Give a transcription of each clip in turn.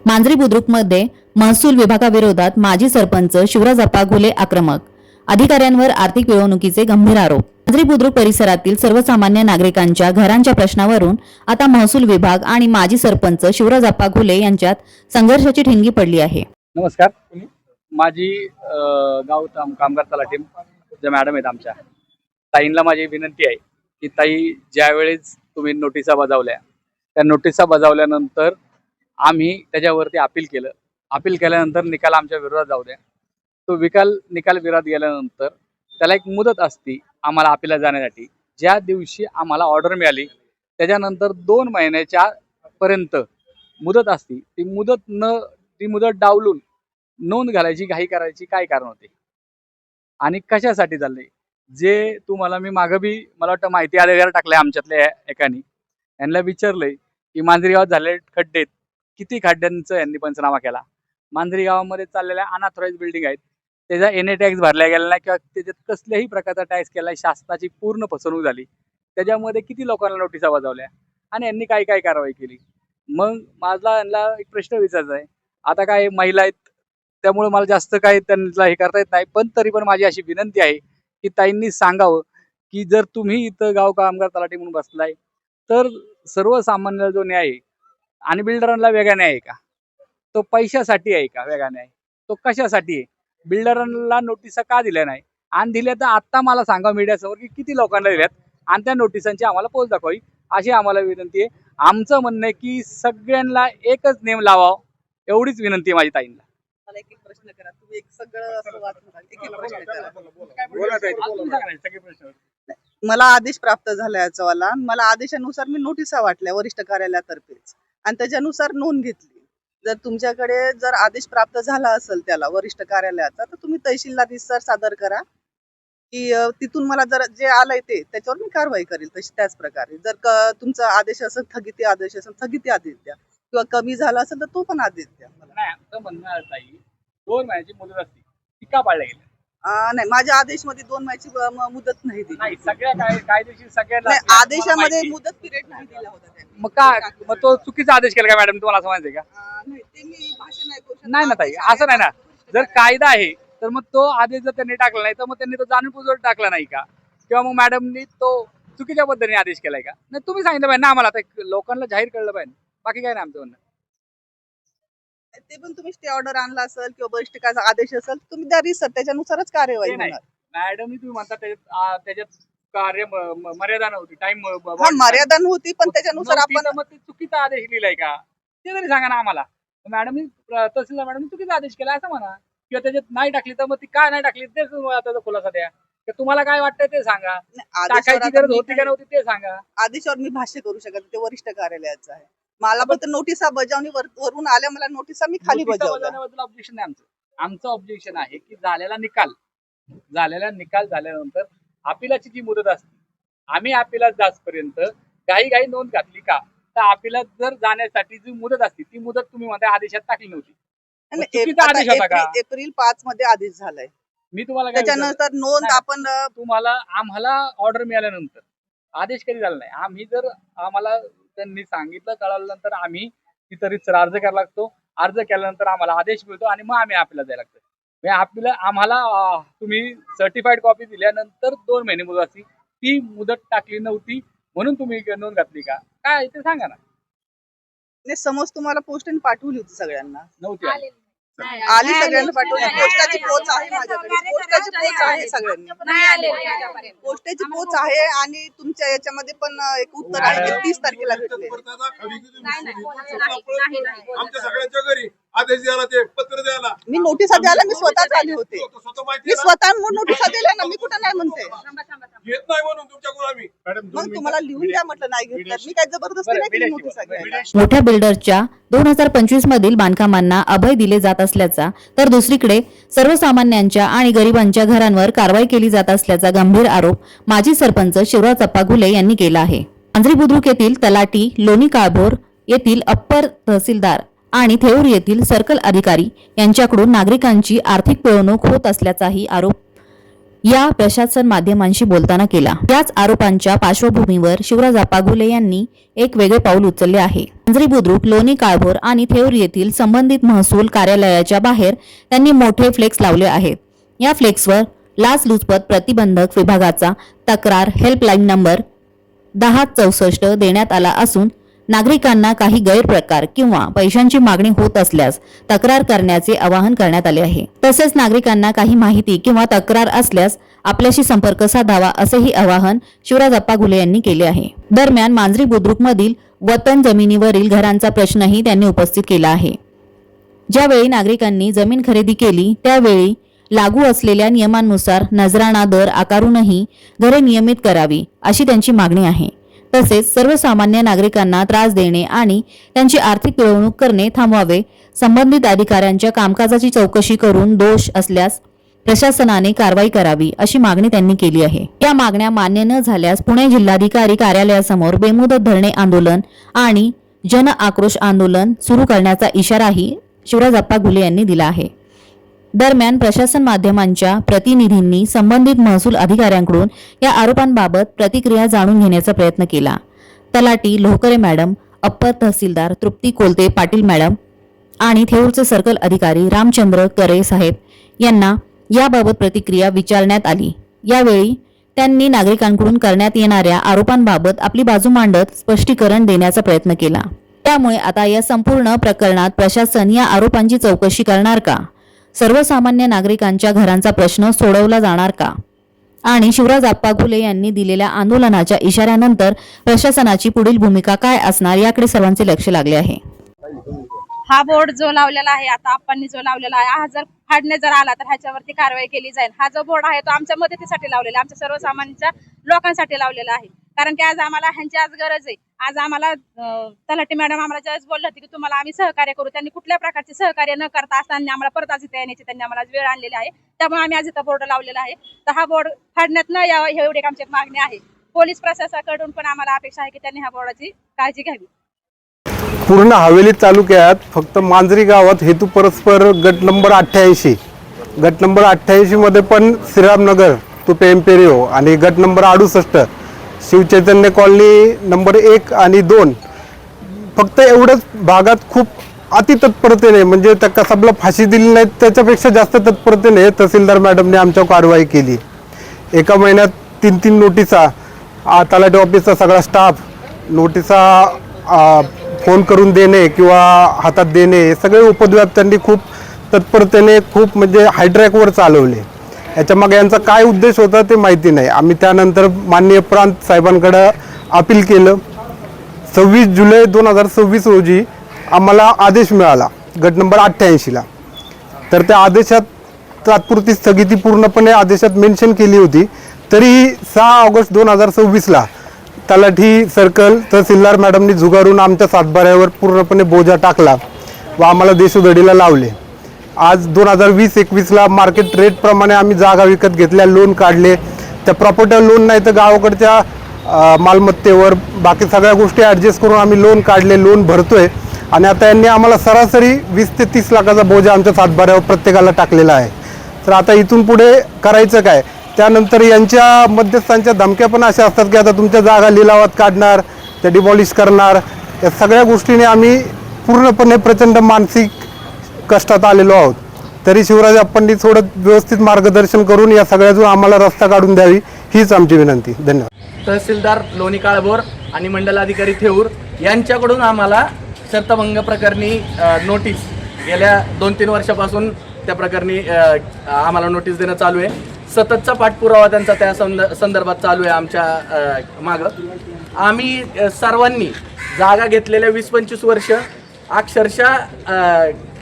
मांजरी बुद्रुकमध्ये महसूल विभागाविरोधात माजी सरपंच शिवराजप्पा घुले आक्रमक. अधिकाऱ्यांवर आर्थिक पिळवणुकीचे गंभीर आरोप. मांजरी बुद्रुक परिसरातील सर्वसामान्य नागरिकांच्या घरांच्या प्रश्नावरून आता महसूल विभाग आणि माजी सरपंच शिवराजप्पा घुले यांच्यात संघर्षाची ठिणगी पडली आहे. नमस्कार. माझी गाव कामगार तलाठी ज्या मॅडम आहेत आमच्या ताईंना माझी विनंती आहे की ताई, ज्यावेळेस तुम्ही नोटिसा बजावल्या त्या नोटिसा बजावल्यानंतर आम्ही त्याच्यावरती अपील केलं. अपील केल्यानंतर निकाल आमच्या विरोधात जाऊ द्या. तो निकाल विरोधात गेल्यानंतर त्याला एक मुदत असती आम्हाला अपीलला जाण्यासाठी. ज्या दिवशी आम्हाला ऑर्डर मिळाली त्याच्यानंतर 2 महिन्याच्या पर्यंत मुदत असती. ती मुदत डावलून नोंद घालायची घाई करायची काय कारण होते आणि कशासाठी चाललंय? जे तुम्हाला मी मागं बी मला वाटतं माहिती अधिकार टाकलंय आमच्यातल्या एकानी. यांना विचारलंय की मांजरी गावात झालेले खड्डे किती खड्ड्यांचं यांनी पंचनामा केला. मांजरी गावामध्ये चाललेल्या अनऑथराइज बिल्डिंग आहेत, त्याचा एनए टॅक्स भरला गेला नाही किंवा त्याच्यात कसल्याही प्रकारचा टॅक्स केला, शासनाची पूर्ण फसवणूक झाली. त्याच्यामध्ये किती लोकांना नोटिसा बजावल्या आणि यांनी काय काय कारवाई केली? मग माझा यांना एक प्रश्न विचारायचा आहे. आता काय महिला आहेत त्यामुळे मला जास्त काय त्यांना हे करता येत नाही, पण तरी पण माझी अशी विनंती आहे की ताईंनी सांगावं की जर तुम्ही इथं गाव कामगार तलाठी म्हणून बसलाय तर सर्वसामान्य जो न्याय आहे आणि बिल्डरांना वेगळा न्याय आहे का? तो पैशासाठी आहे का वेगळा न्याय? तो कशासाठी आहे? बिल्डरांना नोटिसा का दिल्या नाही आणि दिल्या तर आत्ता मला सांगा मीडियासमोर की किती लोकांना दिल्यात आणि त्या नोटिसांची आम्हाला पोच दाखवावी अशी आम्हाला विनंती आहे. आमचं म्हणणं आहे की सगळ्यांना एकच नेम लावावं, एवढीच विनंती आहे माझी ताईंना. मला एक प्रश्न करा. तुम्ही एक सगळं असं वाचून एक प्रश्न करा. मला आदेश प्राप्त झाला याचावाला. मला आदेशानुसार मी नोटिसा वाटल्या वरिष्ठ कार्यालयातर्फेच आणि त्याच्यानुसार नोंद घेतली. जर तुमच्याकडे जर आदेश प्राप्त झाला असेल त्याला वरिष्ठ कार्यालयाचा तर तुम्ही तहसीलला रिसर सादर करा की तिथून मला जर जे आलंय ते त्याच्यावर मी कारवाई करेल. तशी त्याच प्रकारे जर तुमचा आदेश असेल स्थगिती आदेश असेल स्थगिती आदेश द्या किंवा कमी झाला असेल तर तो पण आदेश द्या. नाही आमचं म्हणणं आहे ताई, 2 महिन्याची मुदत असते ती का पाळल्या गेली? नाही, माझ्या आदेशमध्ये 2 महिन्याची मुदत नाही दिली. नाही, सगळ्या कायदेशीर सगळ्यांना आदेशामध्ये मुदत पिरियड नाही दिला होता त्यांनी. मग तो चुकीचा आदेश केला का मॅडम? तुम्हाला असं म्हणायचंय का? नाही, ते मी भाषण ऐकू शकते. नाही ना ताई, असं नाही ना. जर कायदा आहे तर मग तो आदेश जर त्यांनी टाकला नाही तर मग त्यांनी तो जाणीवपूर्वक टाकला नाही का? किंवा मग मॅडमनी तो चुकीच्या पद्धतीने आदेश केलाय का? नाही, तुम्ही सांगितलं पाहिजे ना आम्हाला. आता लोकांना जाहीर कळलं पाहिजे, बाकी काय नाही आमचं म्हणणं. ते पण तुम्ही स्टे ऑर्डर आणला असेल किंवा वरिष्ठाचा आदेश असेल तुम्ही द्या रिसर, त्याच्यानुसारच कार्यवाही होणार. मॅडम तुम्ही म्हणता त्याच्यात कार्य मर्यादा नव्हती, टाइम मर्यादा नव्हती, पण त्याच्यानुसार आपण मग ते चुकीचा आदेश लिहिलाय का ते तरी सांगा ना आम्हाला. मॅडम तहसीलदार मॅडम चुकीचा आदेश केला असं म्हणा, किंवा त्याच्यात नाही टाकली तर मग ती काय नाही टाकली तेच त्याचा खुलासा द्या. तुम्हाला काय वाटतंय ते सांगा. टाकायची गरज होती का नव्हती ते सांगा. आदेशावर मी भाष्य करू शकत, ते वरिष्ठ कार्यालयाचं आहे. मला फक्त नोटिसा बजावणी वरून आल्या, मला नोटिसा मी खाली बजावल्या. ऑब्जेक्शन नाही आमचं ऑब्जेक्शन आहे की झालेला निकाल झाल्यानंतर अपिलाची जी मुदत असते, आम्ही अपिलात जासपर्यंत घाई नोंद घातली का? तर अपिलात जर जाण्यासाठी जी मुदत असते ती मुदत तुम्ही म्हणता आदेशात टाकली नव्हती. आदेश होता का? एप्रिल 5 मध्ये आदेश झालाय. मी तुम्हाला त्याच्यानंतर नोंद आपण आम्हाला ऑर्डर मिळाल्यानंतर आदेश कधी झाला नाही. आम्ही जर आम्हाला त्यांनी सांगितलं कळाल्यानंतर आम्ही तिथं रितसर अर्ज करायला लागतो. अर्ज केल्यानंतर आम्हाला आदेश मिळतो आणि मग आम्ही आपल्याला द्यायला लागतो. आम्हाला तुम्ही सर्टिफाईड कॉपी दिल्यानंतर 2 महिने मुदत असती, ती मुदत टाकली नव्हती म्हणून तुम्ही नोंद घातली का? काय ते सांगा ना. समज तुम्हाला पोस्टने पाठवली होती सगळ्यांना? नव्हती आली, सगळ्यांना पाठवली. पोस्टाची पोच आहे माझ्याकडे, पोस्टाची पोच आहे सगळ्यांनी. पोस्टाची पोच आहे आणि तुमच्या याच्यामध्ये पण एक उत्तर आहे की 30 तारखेला भेटले. आमच्या सगळ्यांच्या घरी आदेश द्यायला, ते पत्र द्यायला, मी नोटिसा द्यायला मी स्वतःच आली होते. मी स्वतः नोटिसा दिल्या ना, मी कुठं नाही म्हणते. घेत नाही म्हणून तुमच्याकडून आम्ही. मग तुम्हाला लिहून द्या म्हटलं, नाही घेतलं. मी काय जबरदस्ती नाही केली नोटिसा घ्यायला. मोठ्या बिल्डर्सच्या 2025 मधील बांधकामांना अभय दिले जात असल्याचा, तर दुसरीकडे सर्वसामान्यांच्या आणि गरिबांच्या घरांवर कारवाई केली जात असल्याचा गंभीर आरोप माजी सरपंच शिवराजप्पा घुले यांनी केला आहे. मांजरी बुद्रुक येथील तलाठी, लोणी काळभोर येथील अप्पर तहसीलदार आणि थेऊर येथील सर्कल अधिकारी यांच्याकडून नागरिकांची आर्थिक पिळवणूक होत असल्याचाही आरोप या प्रशासन माध्यमांशी बोलताना केला। याच आरोपांच्या पार्श्वभूमीवर शिवराज आप्पा घुले यांनी एक वेगळे पाऊल उचलले आहे। मांजरी बुद्रुक, लोणी काळभोर आणि थेऊर येथील संबंधित महसूल कार्यालयाच्या बाहेर त्यांनी मोठे फ्लेक्स लावले आहेत। या फ्लेक्सवर लाचलुचपत प्रतिबंधक विभागाचा तक्रार हेल्पलाईन नंबर 1064 देण्यात आला असून नागरिकांना काही गैरप्रकार किंवा पैशांची मागणी होत असल्यास तक्रार करण्याचे आवाहन करण्यात आले आहे। तसेच नागरिकांना काही माहिती किंवा तक्रार असल्यास आपल्याशी संपर्क साधावा असेही आवाहन शिवराज आप्पा घुले यांनी केले आहे। दरम्यान मांजरी बुद्रुकमधील वतन जमिनीवरील घरांचा प्रश्नही त्यांनी उपस्थित केला आहे। ज्यावेळी नागरिकांनी जमीन खरेदी केली त्यावेळी लागू असलेल्या नियमांनुसार नजराणा दर आकारूनही घरे नियमित करावी अशी त्यांची मागणी आहे। तसेच सर्वसामान्य नागरिकांना त्रास देणे आणि त्यांची आर्थिक पिळवणूक करणे थांबवावे, संबंधित अधिकाऱ्यांच्या कामकाजाची चौकशी करून दोष असल्यास प्रशासनाने कारवाई करावी अशी मागणी त्यांनी केली आहे। या मागण्या मान्य न झाल्यास पुणे जिल्हाधिकारी कार्यालयासमोर बेमुदत धरणे आंदोलन आणि जन आक्रोश आंदोलन सुरू करण्याचा इशाराही शिवराज आप्पा घुले यांनी दिला आहे। दरम्यान प्रशासन माध्यमांच्या प्रतिनिधींनी संबंधित महसूल अधिकाऱ्यांकडून या आरोपांबाबत प्रतिक्रिया जाणून घेण्याचा प्रयत्न केला। तलाठी लोहकरे मॅडम, अप्पर तहसीलदार तृप्ती कोलते पाटील मॅडम आणि थेऊरचे सर्कल अधिकारी रामचंद्र करे साहेब यांना याबाबत प्रतिक्रिया विचारण्यात आली। यावेळी त्यांनी नागरिकांकडून करण्यात येणाऱ्या आरोपांबाबत आपली बाजू मांडत स्पष्टीकरण देण्याचा प्रयत्न केला। त्यामुळे आता या संपूर्ण प्रकरणात प्रशासन या आरोपांची चौकशी करणार का? सर्वसामान्य नागरिकांच्या घरांचा प्रश्न सोडवला जाणार का? आणि शिवराज आप्पा घुले यांनी दिलेल्या आंदोलनाच्या इशाऱ्यानंतर प्रशासनाची पुढील भूमिका काय असणार याकडे सर्वांचे लक्ष लागले आहे। हा बोर्ड जो लावलेला आहे आता आप्पांनी जो लावलेला आहे, हा जर फाडणे जर आला तर ह्याच्यावरती कारवाई केली जाईल। हा जो बोर्ड आहे तो आमच्या मदतीसाठी लावलेला, आमच्या सर्वसामान्य लोकांसाठी लावलेला आहे। कारण की आज आम्हाला ह्यांची आज गरज आहे। आज आम्हाला तलाठी मॅडम आम्हाला ज्यावेळेस बोलले होते की तुम्हाला आम्ही सहकार्य करू, त्यांनी कुठल्या प्रकारचे सहकार्य न करता असताना आम्हाला परत आज इथे येण्याची त्यांनी आम्हाला वेळ आणलेली आहे। त्यामुळे आम्ही आज इथं बोर्ड लावलेला आहे। तर हा बोर्ड फाडण्यात न यावा हे एवढी आमची मागणी आहे। पोलीस प्रशासनाकडून पण आम्हाला अपेक्षा आहे की त्यांनी ह्या बोर्डाची काळजी घ्यावी। पूर्ण हवेली तालुक्यात फक्त मांजरी गावात हेतू परस्पर गट नंबर 88 मध्ये पण श्रीरामनगर तो पेम्पेरिओ आणि गट नंबर 68 शिवचैतन्य कॉलनी नंबर 1 आणि 2 फक्त एवढंच भागात खूप अति तत्परतेने म्हणजे त्या कसाबला फाशी दिली नाही त्याच्यापेक्षा जास्त तत्परतेने तहसीलदार मॅडमने आमच्यावर कारवाई केली। एका महिन्यात 3 नोटिसा, तलाठी ऑफिसचा सगळा स्टाफ नोटिसा फोन करून देणे किंवा हातात देणे हे सगळे उपद्व्याप त्यांनी खूप तत्परतेने खूप म्हणजे हायट्रॅकवर चालवले। याच्यामागे यांचा काय उद्देश होता ते माहिती नाही। आम्ही त्यानंतर माननीय प्रांत साहेबांकडे अपील केलं। 26 जुलै 2026 रोजी आम्हाला आदेश मिळाला गट नंबर 88ला। तर त्या आदेशात तात्पुरती स्थगिती पूर्णपणे आदेशात मेन्शन केली होती। तरीही 6 ऑगस्ट 2026ला तलाठी सर्कल तहसीलदार मॅडमनी झुगारून आमच्या सातबाऱ्यावर पूर्णपणे बोजा टाकला व आम्हाला देशोधडीला लावले। आज 2020-21ला मार्केट रेटप्रमाणे आम्ही जागा विकत घेतल्या, लोन काढले। त्या प्रॉपर्टी लोन नाही तर गावाकडच्या मालमत्तेवर बाकी सगळ्या गोष्टी ॲडजस्ट करून आम्ही लोन काढले, लोन भरतोय। आणि आता यांनी आम्हाला सरासरी 20 ते 30 लाखाचा बोजा आमच्या सातबाऱ्यावर प्रत्येकाला टाकलेला आहे। तर आता इथून पुढे करायचं काय? त्यानंतर यांच्या मध्यस्थांच्या धमक्या पण अशा असतात की आता तुमच्या जागा लिलावात काढणार, त्या डिमॉलिश करणार। या सगळ्या गोष्टीने आम्ही पूर्णपणे प्रचंड मानसिक कष्टात आलेलो आहोत। तरी शिवराज आप्पांनी थोडं व्यवस्थित मार्गदर्शन करून या सगळ्यातून आम्हाला रस्ता काढून द्यावी हीच आमची विनंती। धन्यवाद। तहसीलदार लोणी काळभोर आणि मंडलाधिकारी थेऊर यांच्याकडून आम्हाला शर्तभंग प्रकरणी नोटीस गेल्या 2-3 वर्षापासून त्या प्रकरणी आम्हाला नोटीस देणं चालू आहे। सततचा पाठपुरावा त्यांचा त्या संदर्भात चालू आहे आमच्या मागं। आम्ही सर्वांनी जागा घेतलेल्या 20-25 वर्ष अक्षरशः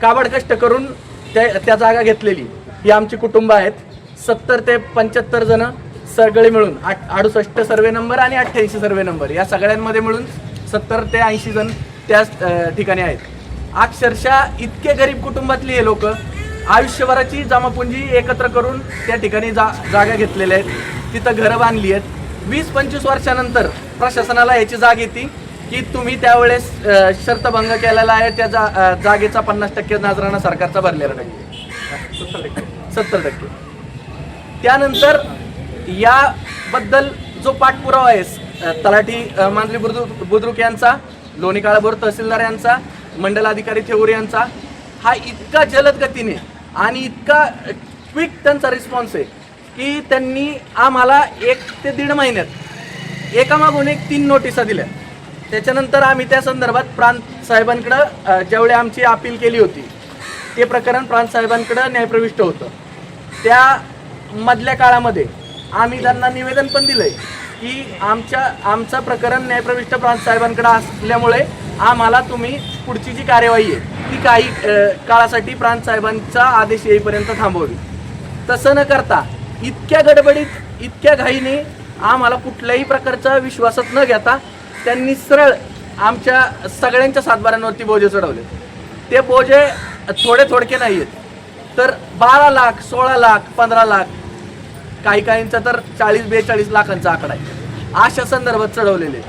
काबड कष्ट करून त्या जागा घेतलेली ही आमची कुटुंब आहेत। 70 ते 75 जण सगळे मिळून 68 सर्वे नंबर आणि 88 सर्वे नंबर या सगळ्यांमध्ये मिळून 70 ते 80 जण त्याच ठिकाणी आहेत। अक्षरशः इतके गरीब कुटुंबातली हे लोक आयुष्यभराची जमापुंजी एकत्र करून त्या ठिकाणी जागा घेतलेल्या आहेत, तिथं घरं बांधली आहेत। 20-25 वर्षानंतर प्रशासनाला याची जाग येते की तुम्ही त्यावेळेस शर्तभंग केलेला आहे, त्या जागेचा 50% नजराणा सरकारचा भरलेला नाही, 70%। त्यानंतर याबद्दल जो पाठपुरावा आहे तलाठी मांजरी बुद्रुक यांचा, लोणी काळभोर तहसीलदार यांचा, मंडलाधिकारी थेऊर यांचा, हा इतका जलद गतीने आणि इतका क्विक त्यांचा रिस्पॉन्स आहे की त्यांनी आम्हाला 1 ते 1.5 महिन्यात एकामागून एक 3 नोटिसा दिल्या. त्याच्यानंतर आम्ही त्या संदर्भात प्रांत साहेबांकडं ज्यावेळी आमची अपील केली होती ते प्रकरण प्रांत साहेबांकडं न्यायप्रविष्ट होतं. त्या मधल्या काळामध्ये आम्ही त्यांना निवेदन पण दिलंय की आमचं प्रकरण न्यायप्रविष्ट प्रांत साहेबांकडे असल्यामुळे आम्हाला तुम्ही पुढची जी कार्यवाही आहे ती काही काळासाठी प्रांत साहेबांचा आदेश येईपर्यंत थांबवावी. तसं न करता इतक्या गडबडीत इतक्या घाईने आम्हाला कुठल्याही प्रकारचा विश्वासात न घेता त्यांनी सरळ आमच्या सगळ्यांच्या सातबाऱ्यांवरती बोजे चढवले. ते बोजे थोडके नाही आहेत, तर 12 लाख, 16 लाख, 15 लाख, काहींचा तर 40-42 लाखांचा आकडा आहे, अशा संदर्भात चढवलेले.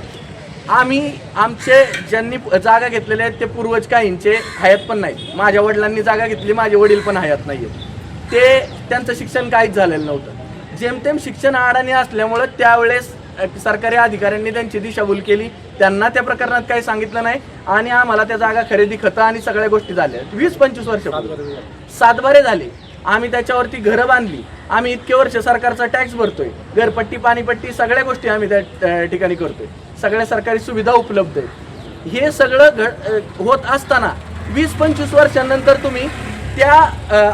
आम्ही आमचे ज्यांनी जागा घेतलेल्या आहेत ते पूर्वज काहींचे हयात पण नाहीत. माझ्या वडिलांनी जागा घेतली, माझे वडील पण हयात नाही आहेत. ते त्यांचं शिक्षण काहीच झालेलं नव्हतं. जेमतेम शिक्षण अडाणी असल्यामुळं त्यावेळेस सरकारी अधिकाऱ्यांनी त्यांची दिशाभूल केली, त्यांना त्या प्रकरणात काही सांगितलं नाही आणि आम्हाला त्या जागा खरेदी, खतं आणि सगळ्या गोष्टी झाल्या. 20-25 वर्ष सातबारे झाले. आम्ही त्याच्यावरती घरं बांधली. आम्ही इतके वर्ष सरकारचा टॅक्स भरतोय, घरपट्टी, पाणीपट्टी, सगळ्या गोष्टी आम्ही त्या ठिकाणी करतोय. सगळ्या सरकारी सुविधा उपलब्ध आहेत. हे सगळं होत असताना 20-25 वर्षांनंतर तुम्ही त्या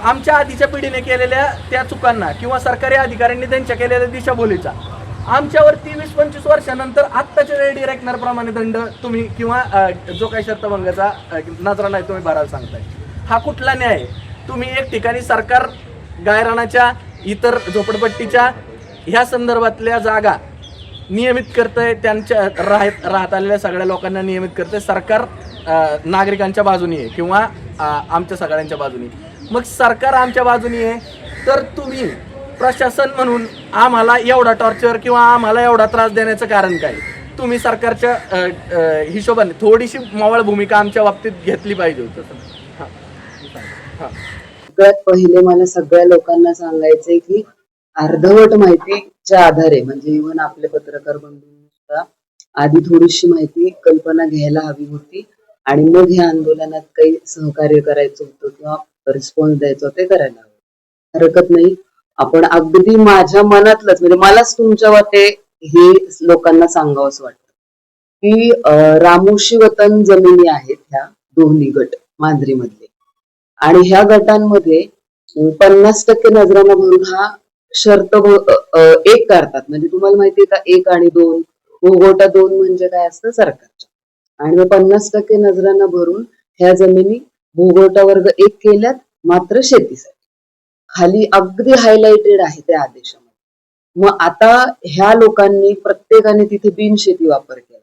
आमच्या आधीच्या पिढीने केलेल्या त्या चुकांना किंवा सरकारी अधिकाऱ्यांनी त्यांच्या केलेल्या दिशाभूलीचा आमच्यावरती 20-25 वर्षानंतर आत्ताच्या रेडी रेकनरप्रमाणे दंड तुम्ही किंवा जो काही शर्तभंगाचा नजरा नाही तुम्ही भरायला सांगताय. हा कुठला न्याय? तुम्ही एक ठिकाणी सरकार गायरानाच्या, इतर झोपडपट्टीच्या ह्या संदर्भातल्या जागा नियमित करतंय, त्यांच्या राहत आलेल्या सगळ्या लोकांना नियमित करतंय. सरकार नागरिकांच्या बाजूनी आहे किंवा आमच्या सगळ्यांच्या बाजूनी. मग सरकार आमच्या बाजूनी आहे तर तुम्ही प्रशासन म्हणून आम्हाला एवढा टॉर्चर किंवा आम्हाला एवढा त्रास देण्याचं कारण काय? तुम्ही सरकारच्या हिशोबाने थोडीशी मोवळ भूमिका आमच्या बाबतीत घेतली पाहिजे होतं. सगळ्यात पहिले मला सगळ्या लोकांना सांगायचंय की अर्धवट माहितीच्या आधारे, म्हणजे इव्हन आपले पत्रकार बंधूंना आधी थोडीशी माहिती, कल्पना घ्यायला हवी होती आणि मग ह्या आंदोलनात काही सहकार्य करायचं होतं किंवा रिस्पॉन्स द्यायचं होतं, ते करायला हवं. हरकत नाही. आपण अगदी माझ्या मनातलंच, म्हणजे मलाच तुमच्या ते हे लोकांना सांगावंसं वाटतं की रामोशी वतन जमिनी आहेत ह्या दोन्ही गट मांजरीमधले, आणि ह्या गटांमध्ये 50% नजराना भरून हा शर्त एक करतात. म्हणजे तुम्हाला माहितीये का, 1 आणि 2 भोगवटा 2 म्हणजे काय असतं सरकारच्या, आणि मग 50% नजराना भरून ह्या जमिनी भोगवटा वर्ग 1 केल्यात, मात्र शेतीसाठी. खाली अगदी हायलाइटेड आहे त्या आदेशामध्ये. मग आता ह्या लोकांनी प्रत्येकाने तिथे बिनशेती वापर केला.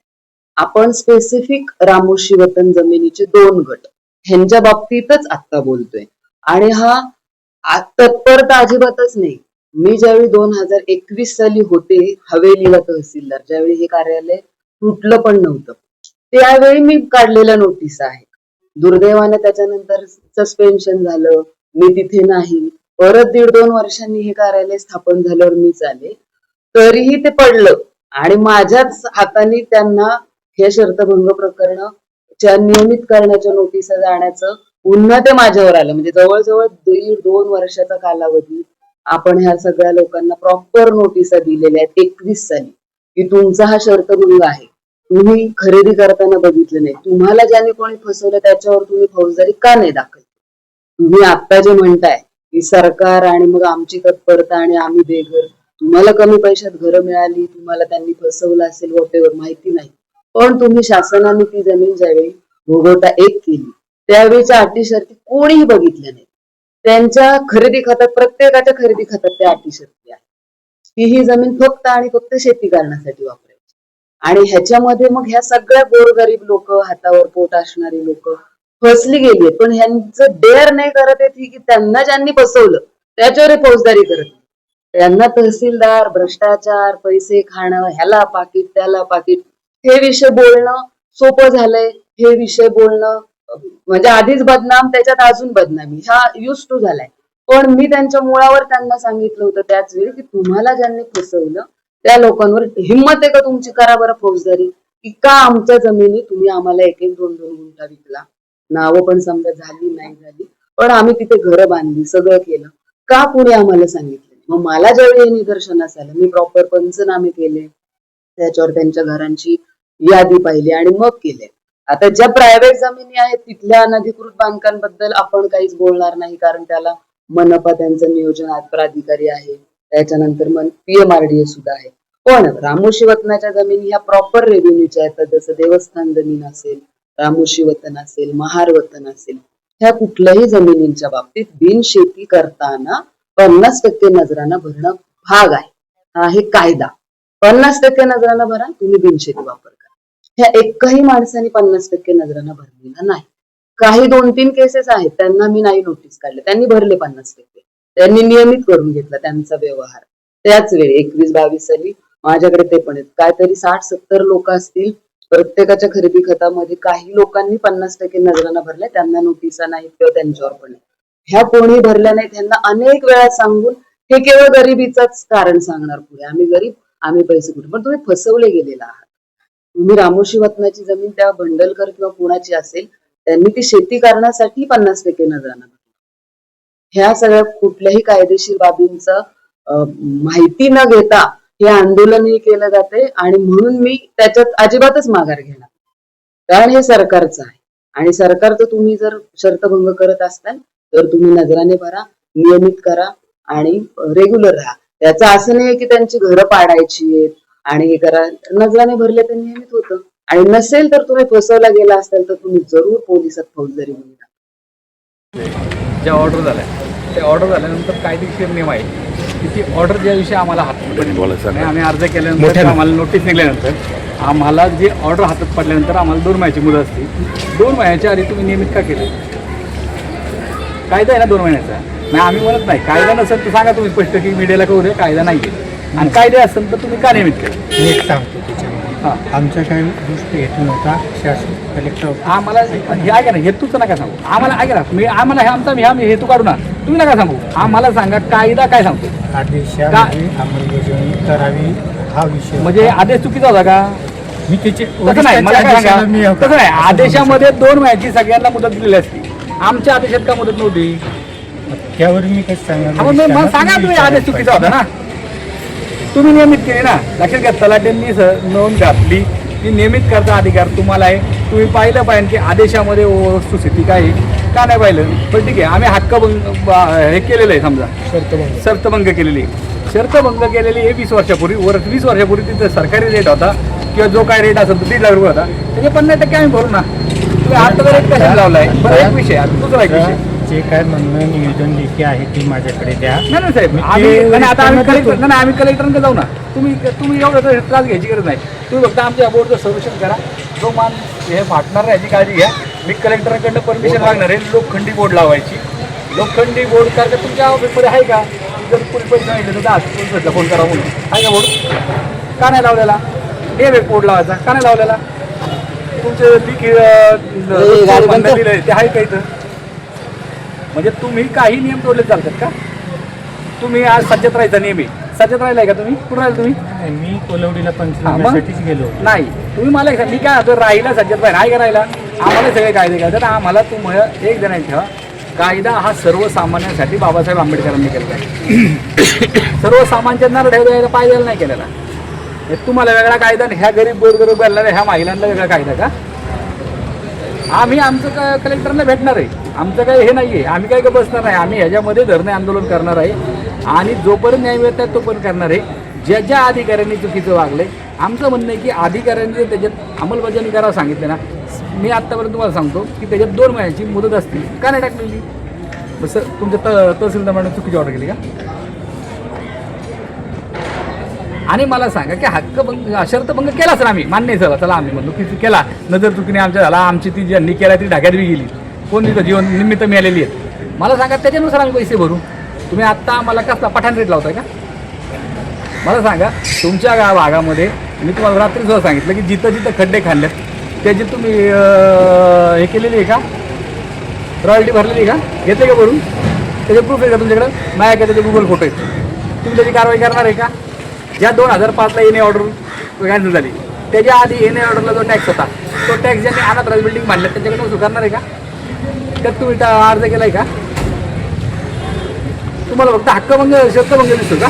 आपण स्पेसिफिक रामोशी वतन जमिनीचे 2 गट ह्यांच्या बाबतीतच आता बोलतोय, आणि हा तत्परता अजिबातच नाही. मी ज्यावेळी 2021 साली होते हवेलीला तहसीलदार, ज्यावेळी हे कार्यालय तुटलं पण नव्हतं, त्यावेळी मी काढलेल्या नोटीस आहेत. दुर्दैवाने त्याच्यानंतर सस्पेन्शन झालं, मी तिथे नाही. परत 1.5-2 वर्षांनी हे कार्यालय स्थापन झाल्यावर मीच आले, तरीही ते पडलं आणि माझ्याच हाताने त्यांना हे शर्तभंग प्रकरण नियमित करण्याच्या नोटिसा जाण्याचं पुन्हा ते माझ्यावर आलं. म्हणजे जवळजवळ 1.5-2 वर्षाचा कालावधी आपण ह्या सगळ्या लोकांना प्रॉपर नोटिसा दिलेल्या आहेत 21 साली की तुमचा हा शर्तभंग आहे, तुम्ही खरेदी करताना बघितलं नाही, तुम्हाला ज्याने कोणी फसवलं त्याच्यावर तुम्ही फौजदारी का नाही दाखल? तुम्ही आता जे म्हणताय की सरकार आणि मग आमची तत्परता आणि आम्ही बेघर, तुम्हाला कमी पैशात घरं मिळाली, तुम्हाला त्यांनी फसवलं असेल, वॉटेवर माहिती नाही, पण तुम्ही शासनाने ती जमीन ज्यावेळी भोगवटा 1 केली त्यावेळीच्या अटी शर्ती कोणीही बघितल्या नाही. त्यांच्या खरेदी खात्यात, प्रत्येकाच्या खरेदी खात्यात त्या अटी शर्ती आहेत की ही जमीन फक्त आणि फक्त शेती करण्यासाठी वापरायची. आणि ह्याच्यामध्ये मग ह्या सगळ्या गोरगरीब लोक, हातावर पोट असणारी लोक फसली गेली. पण ह्यांचं डेअर नाही करत आहे की त्यांना ज्यांनी फसवलं त्याच्यावर फौजदारी करत नाही. त्यांना तहसीलदार, भ्रष्टाचार, पैसे खाणं, ह्याला पाकिट त्याला पाकिट, हे विषय बोलणं सोपं झालंय. हे विषय बोलणं म्हणजे आधीच बदनाम, त्याच्यात अजून बदनामी, हा युज टू झालाय. पण मी त्यांच्या मुळावर त्यांना सांगितलं होतं त्याच वेळी की तुम्हाला ज्यांनी फसवलं त्या लोकांवर हिंमत आहे का तुमची, करा बरं फौजदारी, की का आमच्या जमिनी तुम्ही आम्हाला 1-1, 2-2 गुंठा विकला, नावं पण समजा झाली नाही झाली, पण आम्ही तिथे घरं बांधली, सगळं केलं, का कोणी आम्हाला सांगितलं? मग मला ज्यावेळी हे निदर्शनास आलं, मी प्रॉपर पंचनामे केले, त्याच्यावर त्यांच्या घरांची यादी पाहिली आणि मग केले. आता ज्या प्रायव्हेट जमिनी आहेत तिथल्या अनधिकृत बांधकामांबद्दल आपण काहीच बोलणार नाही, कारण त्याला मनपा त्यांचं नियोजन प्राधिकारी आहे, त्याच्यानंतर PMRDA सुद्धा आहे. पण रामोशी वतनाच्या जमिनी ह्या प्रॉपर रेव्हेन्यूच्या आहेत, जसं देवस्थान जमीन असेल, रामोशी वतन असेल, महार वतन असेल, ह्या कुठल्याही जमिनींच्या बाबतीत बिनशेती करताना 50% नजराना भरणं भाग आहे. हा आहे कायदा. 50% नजराना भरा, तुम्ही बिनशेती वापर करा. ह्या एकही माणसाने 50% नजराना भरलेला नाही. काही 2-3 केसेस आहेत त्यांना मी नाही नोटीस काढले, त्यांनी भरले 50%, त्यांनी नियमित करून घेतला त्यांचा व्यवहार. त्याच वेळी 21-22 साली माझ्याकडे ते पण आहेत, काहीतरी 60-70 लोक असतील, प्रत्येकाच्या खरेदी खतामध्ये काही लोकांनी 50% नजराना भरल्या, त्यांना नोटिसा नाहीत किंवा त्यांच्यावर पण नाही. ह्या कोणी भरल्या नाहीत, ह्यांना अनेक वेळा सांगून हे केवळ गरिबीचाच कारण सांगणार पुढे, आम्ही गरीब, आम्ही पैसे कुठे, पण तुम्ही फसवले गेलेला आहात. तुम्ही रामोशी वतनाची जमीन त्या भंडलकर किंवा कुणाची असेल त्यांनी ती शेती करण्यासाठी 50% नजराना भरली. ह्या सगळ्या कुठल्याही कायदेशीर बाबींचं माहिती न घेता हे आंदोलनही केलं जाते आणि म्हणून मी त्याच्यात अजिबातच माघार घेणार, कारण हे सरकारचं आहे आणि सरकारचं तुम्ही जर शर्तभंग करत असताल तर तुम्ही नजराने भरा, नियमित करा आणि रेग्युलर राहा. त्याचं असं नाही की त्यांची घरं पाडायची आहेत आणि हे करा, नजराने भरले तर नियमित होतं. आणि नसेल तर तुम्ही फसवला गेला असाल तर तुम्ही जरूर पोलिसात फौजदारी गुन्हे दाखवा. ज्या ऑर्डर झाल्या त्या ऑर्डर झाल्यानंतर कायदेशीर नियम आहे की ती ऑर्डर ज्या दिवशी आम्हाला हातात पडली, आम्ही अर्ज केल्यानंतर आम्हाला नोटीस निघाल्यानंतर आम्हाला जी ऑर्डर हातात पडल्यानंतर आम्हाला 2 महिन्याची मुदत असते. 2 महिन्याच्या आधी तुम्ही नियमित का केलं? कायदा आहे ना 2 महिन्याचा. नाही आम्ही म्हणत नाही, कायदा नसेल तर सांगा तुम्ही स्पष्ट की मीडियाला कळू दे कायदा नाही आहे, आणि कायदे असेल तर तुम्ही का नियमित केलं? एक सांगतो त्याच्यामध्ये आमचा काही दृष्टी हेतू नव्हता. शासन कलेक्टर आम्हाला हे ऐका ना, हेतूच नका सांगू आम्हाला, ऐका ना मी आम्हाला हे आमचा ह्या हेतू काढू ना, तुम्ही नका सांगू, आम्हाला सांगा कायदा काय सांगतो. आदेशामध्ये अंमलबजावणी करावी हा विषय. म्हणजे आदेश चुकीचा होता का? मी त्याचे तसं नाही, मला काय सांगा, तसं नाही, आदेशामध्ये 2 महिन्याची सगळ्यांना मुदत दिलेली असते, आमच्या आदेशात का मुदत नव्हती? त्यावर मी काही सांगणार मला सांगा तुम्ही आदेश चुकीचा होता ना, तुम्ही नियमित केली ना. लक्षात घ्या, तलाट्यांनी नोंद घातली की नियमित करता अधिकार तुम्हाला आहे. तुम्ही पाहिलं पाहिजे की आदेशामध्ये वस्तुस्थिती काय आहे का नाही पाहिलं. पण ठीक आहे, आम्ही हक्कभंग हे केलेलं आहे, समजा शर्तभंग केलेली आहे. शर्तभंग केलेली आहे 20 वर्षापूर्वी. 20 वर्षापूर्वी तिथं सरकारी रेट होता किंवा जो काय रेट असेल तो 3 लाख रुपये होता, त्याचे 50% आम्ही भरू ना. तुम्ही आता रेट कशाला लावला आहे? बरं, एक विषय दुसरा एक विषय, जे काय म्हणणं निवेदन लेखी आहे ती माझ्याकडे द्या. नाही साहेब, आता आम्ही कलेक्टरकडे जाऊ ना. तुम्ही एवढं त्रास घ्यायची गरज नाही. तुम्ही फक्त आमच्या बोर्डचं सर्वेक्षण करा, जो मान हे फाटणार आहे याची काळजी घ्या. मी कलेक्टरकडनं परमिशन मागणार आहे लोखंडी बोर्ड लावायची. लोखंडी बोर्ड कारण तुमच्या ऑफिसमध्ये आहे का? जर कोणी पैसे सांगितले तर आज फोन करा म्हणून आहे का बोर्ड? का नाही लावलेला? हे बोर्ड लावायचा का नाही लावलेला? तुमचे ते आहे का इथं? म्हणजे तुम्ही काही नियम तोडले चालतात का? तुम्ही आज सज्जत राहायचा नियम आहे, सज्जत राहिलाय का तुम्ही? कुठं राहिला तुम्ही? मी कोलवडीला पंचनाम्यासाठीच गेलो. नाही, तुम्ही मला मी काय होतं राहिला सज्जत राहिला, आहे का राहिला? आम्हाला सगळे कायदे घ्यायचे. आम्हाला तुम्हाला एक जणांनी ठेवा, कायदा हा सर्वसामान्यांसाठी बाबासाहेब आंबेडकरांनी केलेला आहे. सर्वसामान्यांना ठेवायला पाहिजे नाही केलेला. तुम्हाला वेगळा कायदा, ह्या गरीब गोरगरीब घालणाऱ्या ह्या महिलांना वेगळा कायदा का? आम्ही आमचं कलेक्टरला भेटणार आहे, आमचं काही हे नाही आहे, आम्ही काही बसणार नाही. आम्ही ह्याच्यामध्ये धरणे आंदोलन करणार आहे आणि जोपर्यंत न्याय मिळत नाही तोपर्यंत करणार आहे. ज्या ज्या अधिकाऱ्यांनी चुकीचं वागले, आमचं म्हणणं आहे की अधिकाऱ्यांनी त्याच्यात अंमलबजावणी करायला सांगितलं ना. मी आत्तापर्यंत तुम्हाला सांगतो की त्याच्यात 2 महिन्याची मुदत असते, का नाही टाकलेली? बस तुमच्या तहसीलदाराने चुकीची ऑर्डर केली का? आणि मला सांगा की हक्कभंग शर्तभंग केलाच ना आम्ही, मान्य आहे चला आम्ही म्हणलो की केला, नजर चुकीने आमच्या झाला, आमची ती ज्यांनी केला ती ढाक्यात बी गेली, कोण तिथं जीवन निमित्त मिळालेली आहेत. मला सांगा त्याच्यानुसार आम्ही पैसे भरू. तुम्ही आत्ता आम्हाला कसला पठाण रेट लावताय का? मला सांगा, तुमच्या भागामध्ये मी तुम्हाला रात्री सुद्धा सांगितलं की जिथं जिथं खड्डे खाल्लेत त्याची तुम्ही हे केलेली आहे का? रॉयल्टी भरलेली आहे का? घेतले का भरून? त्याचे प्रूफ आहे का तुमच्याकडे? माझ्याकडे त्याचे गुगल फोटो आहेत. तुम्ही त्याची कारवाई करणार आहे का? ज्या 2005ला येणे ऑर्डर कॅन्सल झाली त्याच्या आधी येणे ऑर्डरला जो टॅक्स होता तो टॅक्स ज्यांनी अनाथराज बिल्डिंग बांधल्या त्यांच्याकडे वसूल करणार आहे का? त्यात तुम्ही अर्ज केलाय का? तुम्हाला फक्त हक्कभंग शर्तभंग दिसतो का?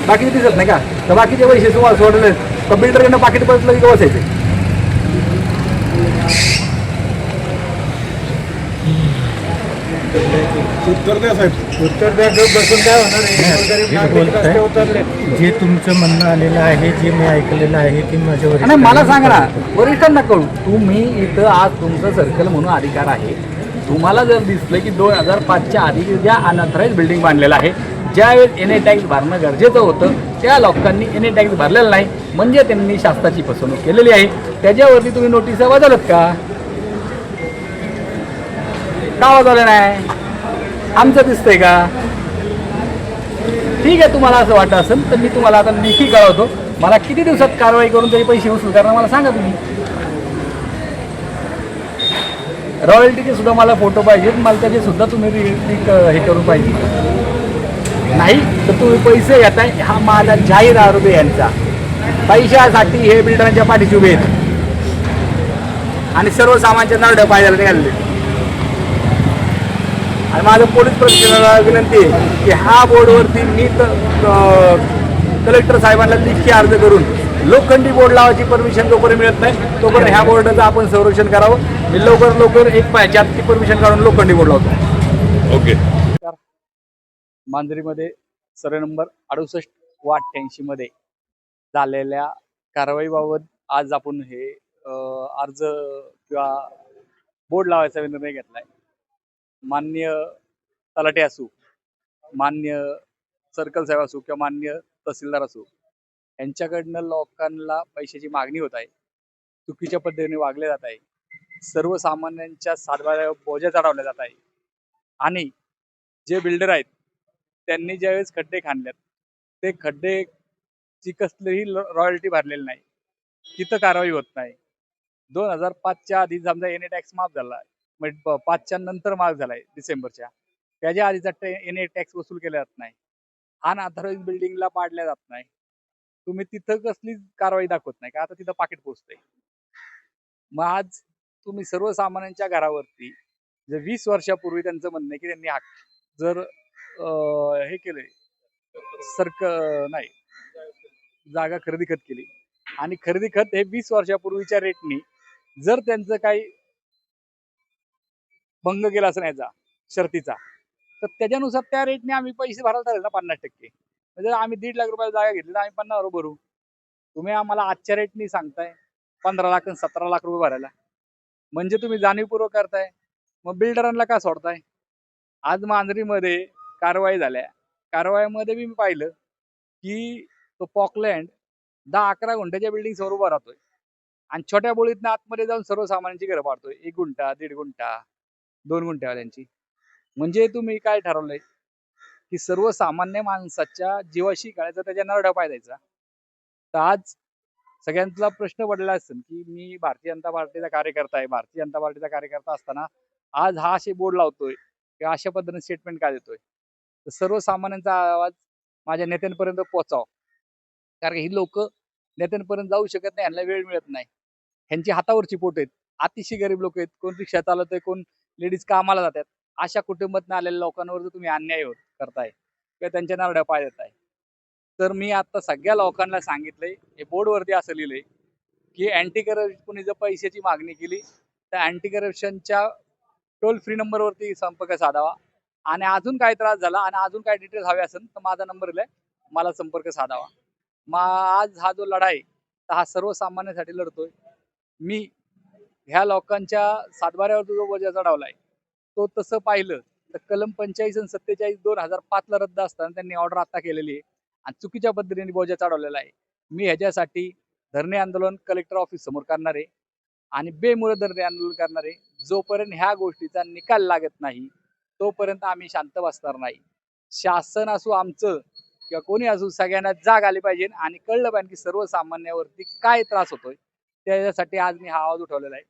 बाकी दिसत नाही का? तर बाकीचे पैसे तुम्हाला सोडले तर बिल्डरकडनं पाकिट बसलं की बसायचे. उत्तर द्या साहेब. उत्तर द्या बसून काय होणार आहे? जे तुमचं म्हणणं आलेलं आहे, जे मी ऐकलेलं आहे की माझ्यावर नाही मला सांगा ना, वरिष्ठांना कळू. तुम्ही इथं आज तुमचं सर्कल म्हणून अधिकार आहे. तुम्हाला जर दिसलं की 2005च्या आधी ज्या अनऑथराईज बिल्डिंग बांधलेलं आहे, ज्यावेळेस एन ए टॅक्स भरणं गरजेचं होतं त्या लोकांनी एन ए टॅक्स भरलेला नाही म्हणजे त्यांनी शासनाची फसवणूक केलेली आहे. त्याच्यावरती तुम्ही नोटिसा बदलत का वाजवलं नाही? आमचं दिसतंय का? ठीक आहे, तुम्हाला असं वाटत असेल तर मी तुम्हाला आता लेखी कळवतो. मला किती दिवसात कारवाई करून त्याचे पैसे वसूल करणार मला सांगा तुम्ही. रॉयल्टीचे सुद्धा मला फोटो पाहिजेत, मला त्याचे सुद्धा तुम्ही हे करून पाहिजे. नाही तर तुम्ही पैसे घेताय, हा माझा जाहीर आरोप आहे यांचा. पैशासाठी हे बिल्डरांच्या पाठीशी उभे आहेत आणि सर्वसामान्यांच्या नरड्या पायद्याला निघाले. आणि माझं पोलीस प्रशासनाला विनंती आहे की हा बोर्डवरती मी कलेक्टर साहेबांना लेखी अर्ज करून लोखंडी बोर्ड लावायची परमिशन जोपर्यंत मिळत नाही तोपर्यंत ह्या बोर्डाचं आपण संरक्षण करावं. मी लवकर एक पायाची परमिशन काढून लोखंडी बोर्ड लावतो. ओके. मांजरीमध्ये सर्वे नंबर 68 व 88 मध्ये झालेल्या कारवाईबाबत आज आपण हे अर्ज किंवा बोर्ड लावायचा निर्णय घेतलाय. मान्य तलाठी असू, मान्य सर्कल साहेब असू किंवा मान्य तहसीलदार असू, यांच्याकडनं लोकांना पैशाची मागणी होत आहे, चुकीच्या पद्धतीने वागले जात आहे, सर्वसामान्यांच्या सातबाऱ्यावर बोजा चढवला जात आहे. आणि जे बिल्डर आहेत त्यांनी ज्यावेळेस खड्डे खाणल्यात ते खड्डेची कसलीही रॉयल्टी भरलेली नाही, तिथं कारवाई होत नाही. 2005च्या आधी समजा एन ए टॅक्स माफ झाला, म्हणजे 5च्या नंतर माफ झालाय डिसेंबरच्या, त्याच्या आधीचा एन ए टॅक्स वसूल केला जात नाही, अनऑथराईज बिल्डिंगला पाडल्या जात नाही. तुम्ही तिथं कसली कारवाई दाखवत नाही का? आता तिथं पाकिट पोचतंय. मग आज तुम्ही सर्वसामान्यांच्या घरावरती जर 20 वर्षापूर्वी त्यांचं म्हणणं आहे की त्यांनी जर हे केलंय नाही जागा खरेदी खत केली आणि खरेदी खत हे 20 वर्षापूर्वीच्या रेटनी जर त्यांचं काही भंग केला असं याचा शर्तीचा तर त्याच्यानुसार त्या रेटने आम्ही पैसे भरायला चालेल ना 50%. म्हणजे आम्ही 1.5 लाख रुपयाला जागा घेतली तर आम्ही 50 भरू. तुम्ही आम्हाला आजच्या रेटनी सांगताय 15 लाख आणि 17 लाख रुपये भरायला, म्हणजे तुम्ही जाणीवपूर्वक करताय. मग बिल्डरांना का सोडताय? आज मांजरीमध्ये कारवाई झाल्या, कारवाईमध्ये मी पाहिलं की तो पॉकलँड 10-11 गुंठ्याच्या बिल्डिंग समोर उभा राहतोय आणि छोट्या बोळीतनं आतमध्ये जाऊन सर्वसामान्यांची घरं पाडतोय. 1 गुंठा, 1.5 गुंठा, 2 गुंठ्यावाल्यांची. म्हणजे तुम्ही काय ठरवलंय की सर्वसामान्य माणसाच्या जीवाशी खेळायचा, त्याच्या नरडा पाय द्यायचा. तर आज सगळ्यांचा प्रश्न पडला असेल की मी भारतीय जनता पार्टीचा कार्यकर्ता आहे, भारतीय जनता पार्टीचा कार्यकर्ता असताना आज हा असे बोर्ड लावतोय किंवा अशा पद्धतीने स्टेटमेंट का देतोय. तर सर्वसामान्यांचा आवाज माझ्या नेत्यांपर्यंत पोहोचावा, कारण ही लोक नेत्यांपर्यंत जाऊ शकत नाही, ह्यांना वेळ मिळत नाही, ह्यांची हातावरची पोट आहेत, अतिशय गरीब लोक आहेत, कोण रिक्षा चालवतंय, कोण लेडीज कामाला जातात. अशा कुटुंबातून आलेल्या लोकांवर जर तुम्ही अन्याय करताय किंवा त्यांच्या नारड्या पाय देताय, तर मी आता सगळ्या लोकांना सांगितलंय, हे बोर्डवरती असं लिहिलंय की अँटी करप्शन कोणी जर पैशाची मागणी केली तर अँटी करप्शनच्या टोल फ्री नंबरवरती संपर्क साधावा. आणि अजून काय त्रास झाला आणि अजून काय डिटेल्स हवे असेल तर माझा नंबर दिलाय, मला संपर्क साधावा. मग आज हा जो लढा आहे तर हा सर्वसामान्यांसाठी लढतोय मी. ह्या लोकांच्या सातबाऱ्यावर जो बोजा चढवलाय तो तसं पाहिलं तर कलम 45 आणि 47 2005ला रद्द असताना त्यांनी ऑर्डर आता केलेली आहे आणि चुकीच्या पद्धतीने बोजा चढवलेला आहे. मी ह्याच्यासाठी धरणे आंदोलन कलेक्टर ऑफिस समोर करणार आहे आणि बेमुदत धरणे आंदोलन करणार आहे. जोपर्यंत ह्या गोष्टीचा निकाल लागत नाही तोपर्यंत आम्ही शांत बसणार नाही. शासन असो आमचं किंवा कोणी असो, सगळ्यांना जाग आली पाहिजे आणि कळलं पाहिजे की सर्वसामान्यावरती काय त्रास होतोय. त्याच्यासाठी आज मी हा आवाज उठवलेला आहे.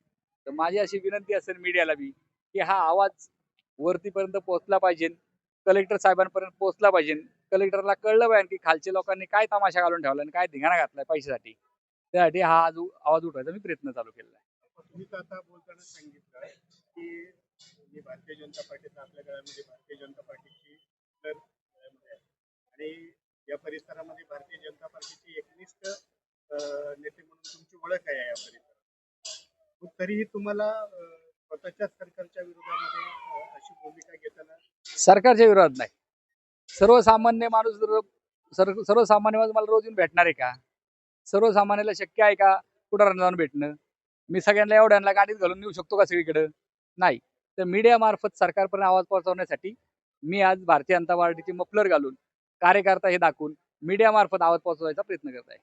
तर माझी अशी विनंती असेल मीडियाला बी की हा आवाज वरतीपर्यंत पोहोचला पाहिजे. कलेक्टर साहेबांपर्यंत पोहोचला पाहिजे. कलेक्टरला कळलं पाहिजे की खालच्या लोकांनी काय तमाशा घालून ठेवला आणि काय धिंगाणा घातलाय पैशासाठी. त्यासाठी हा आवाज उठवायचा मी प्रयत्न चालू केलेला आहे. तुम्ही तर आता बोलताना सांगितलं की म्हणजे भारतीय जनता पार्टीचा आपल्या गळ्यामध्ये भारतीय जनता पार्टीची तर गळ्यामध्ये आहे आणि या परिसरामध्ये भारतीय जनता पार्टीची एकनिष्ठ नेते म्हणून तुमची ओळख आहे या परिसरात. मग तरीही तुम्हाला स्वतःच्या सरकारच्या विरोधामध्ये अशी भूमिका घेताना सरकारच्या विरोधात नाही. सर्वसामान्य माणूस सर्वसामान्य माणूस मला रोज येऊन भेटणार आहे का? सर्वसामान्याला शक्य आहे का कुठं जाऊन भेटणं? मी सगळ्यांना एवढ्यांना गाडीत घालून नेऊ शकतो का सगळीकडे? नाही. तर मीडिया मार्फत सरकारपर्यंत आवाज पोहोचवण्यासाठी मी आज भारतीय जनता पार्टीची मफलर घालून कार्यकर्ता हे दाखवून मीडिया मार्फत आवाज पोहोचवायचा प्रयत्न करत आहे.